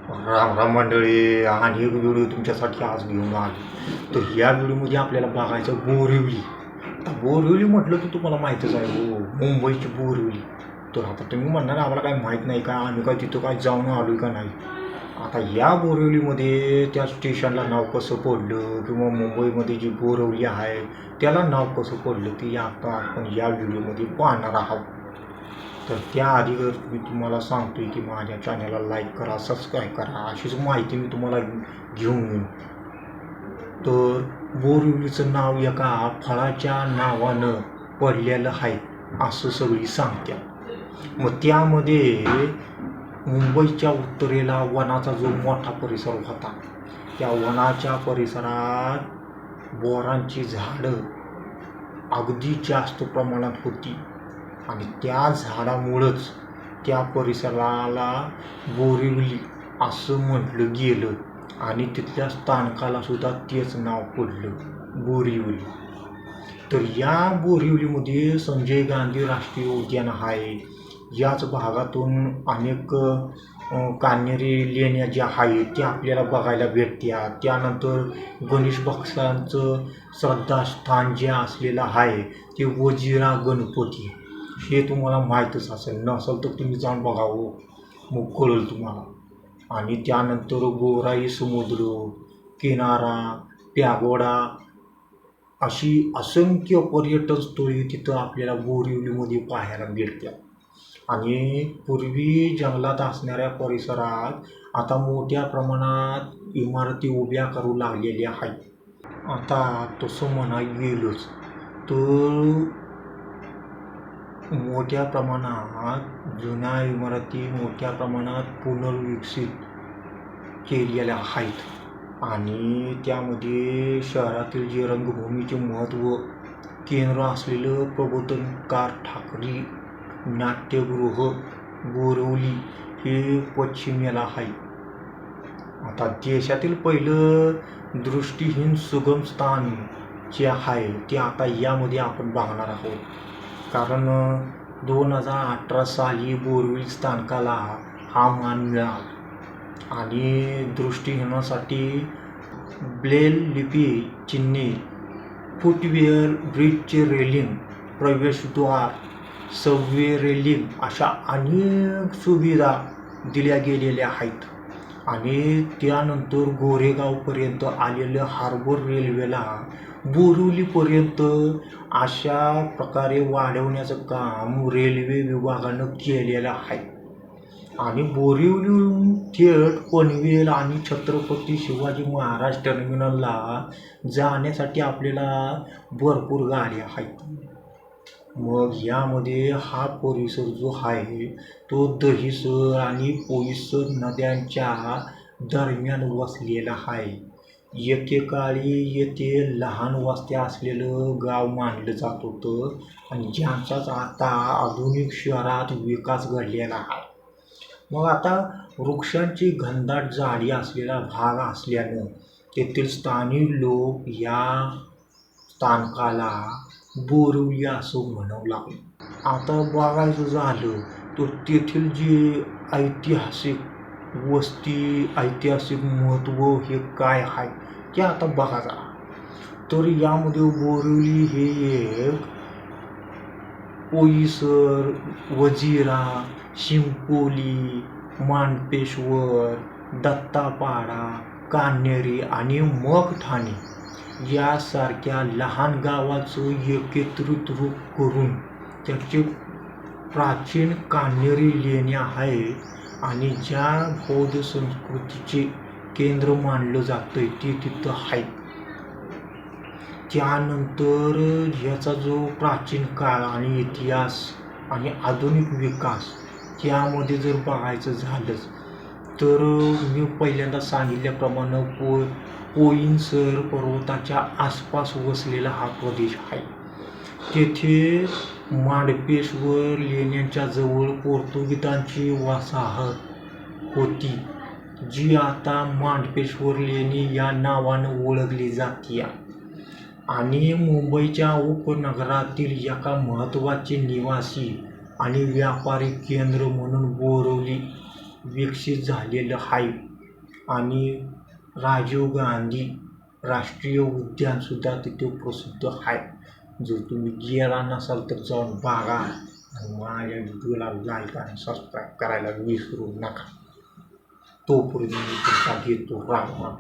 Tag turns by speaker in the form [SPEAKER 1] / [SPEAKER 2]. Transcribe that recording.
[SPEAKER 1] राम राम मंडळी, आणि एक व्हिडिओ तुमच्यासाठी आज घेऊन आलो. तर या व्हिडिओमध्ये आपल्याला बघायचं बोरिवली. आता बोरिवली म्हटलं तर तुम्हाला माहीतच आहे, हो, मुंबईची बोरिवली. तर आता तुम्ही म्हणणार आम्हाला काय माहीत नाही का, आम्ही काय तिथं काय जाऊन आलो का नाही. आता या बोरिवलीमध्ये त्या स्टेशनला नाव कसं पडलं, किंवा मुंबईमध्ये जी बोरिवली आहे त्याला नाव कसं पडलं, ते आता आपण या व्हिडिओमध्ये पाहणार आहोत. तर त्याआधी जर मी तुम्हाला सांगतो की माझ्या चॅनलला लाईक करा, सबस्क्राईब करा, अशीच माहिती मी तुम्हाला घेऊन येईन. तर बोरिवलीचं नाव एका फळाच्या नावानं पडलेलं आहे असं सगळी सांगतात. मग त्यामध्ये मुंबईच्या उत्तरेला वनाचा जो मोठा परिसर होता, त्या वनाच्या परिसरात बोरांची झाडं अगदी जास्त प्रमाणात होती, आणि त्या झाडामुळंच त्या परिसराला बोरिवली असं म्हटलं गेलं, आणि तिथल्या स्थानकाला सुद्धा तेच नाव पडलं, बोरिवली. तर या बोरिवलीमध्ये संजय गांधी राष्ट्रीय उद्यान आहे. याच भागातून अनेक कान्हेरी लेण्या ज्या आहेत त्या आपल्याला बघायला भेटतात. त्यानंतर गणेश भक्तांचं श्रद्धास्थान जे असलेलं आहे ते वजिरा गणपती, हे तुम्हाला माहीतच असेल. नसेल तर तुम्ही जाऊन बघावं, मग कळेल तुम्हाला. आणि त्यानंतर गोराई समुद्र किनारा, पॅगोडा, अशी असंख्य पर्यटन स्थळे तिथं आपल्याला बोरिवलीमध्ये पाहायला भेटतात. आणि पूर्वी जंगलात असणाऱ्या परिसरात आता मोठ्या प्रमाणात इमारती उभ्या करू लागलेल्या आहेत. आता तसं म्हणायला गेलंच तर मोठ्या प्रमाणात जुन्या इमारती मोठ्या प्रमाणात पुनर्विकसित केलेल्या आहेत. आणि त्यामध्ये शहरातील जे रंगभूमीचे महत्त्व केंद्र असलेलं प्रबोधनकार ठाकरे नाट्यगृह बोरिवली हे पश्चिमेला आहे. आता देशातील पहिलं दृष्टिहीन सुगम स्थान जे आहे ते आता यामध्ये आपण बघणार आहोत. कारण 2018 साली बोरिवली स्थानकाला हा मान मिळाला, आणि दृष्टिहीनासाठी ब्रेल लिपी चिन्हे, फुटवेअर, ब्रिजचे रेलिंग, प्रवेशद्वार, सबवे रेलिंग अशा अनेक सुविधा दिल्या गेलेल्या आहेत. आणि त्यानंतर गोरेगावपर्यंत आलेलं हार्बर रेल्वेला बोरिवलीपर्यंत अशा प्रकारे वाढवण्याचं काम रेल्वे विभागानं केलेलं आहे. आणि बोरिवलीहून थेट पनवेल आणि छत्रपती शिवाजी महाराज टर्मिनलला जाण्यासाठी आपल्याला भरपूर गाड्या आहेत. मग यामध्ये हा परिसर जो आहे तो दहिसर आणि पोईसर नद्यांच्या दरम्यान वसलेला आहे. एकेकाळी येथे लहान वस्त्या असलेलं गाव मानलं जात होतं, आणि ज्यांचाच आता आधुनिक शहरात विकास घडलेला आहे. मग आता वृक्षांची घनदाट झाडी असलेला भाग असल्यानं तेथील स्थानिक लोक या स्थानकाला बोरिवली असं म्हणावं लागलं. आता बघायचं झालं तर तेथील जे ऐतिहासिक वस्ती, ऐतिहासिक महत्त्व हे काय आहे ते आता बघा जरा. तर यामध्ये बोरिवली हे एक पोईसर, वजिरा, शिंपोली, मानपेश्वर, दत्तापाडा, कान्हेरी आणि मग ठाणे यासारख्या लहान गावाचं एकत्रित रूप करून त्याचे प्राचीन कान्हेरी लेण्या आहे. आणि ज्या बौद्ध संस्कृतीचे केंद्र मानलं जातं ते तिथं आहे. त्यानंतर ह्याचा जो प्राचीन काळ आणि इतिहास आणि आधुनिक विकास त्यामध्ये जर बघायचं झालंच तर मी पहिल्यांदा सांगितल्याप्रमाणे पोईसर पर्वताच्या आसपास वसलेला हा प्रदेश आहे. तेथे मांडपेश्वर लेण्यांच्या जवळ पोर्तुगीजांची वसाहत होती, जी आता मांडपेश्वर लेणी या नावानं ओळखली जाते. आणि मुंबईच्या उपनगरातील एका महत्त्वाचे निवासी आणि व्यापारी केंद्र म्हणून बोरिवली विकसित झालेलं आहे. आणि राजीव गांधी राष्ट्रीय उद्यानसुद्धा तिथे प्रसिद्ध आहे. जर तुम्ही गेला नसाल तर जाऊन बघा आणि माझ्या व्हिडिओला लाईक आणि सबस्क्राईब करायला विसरू नका. तोपर्यंत मी तुमचा घेतो राम राम.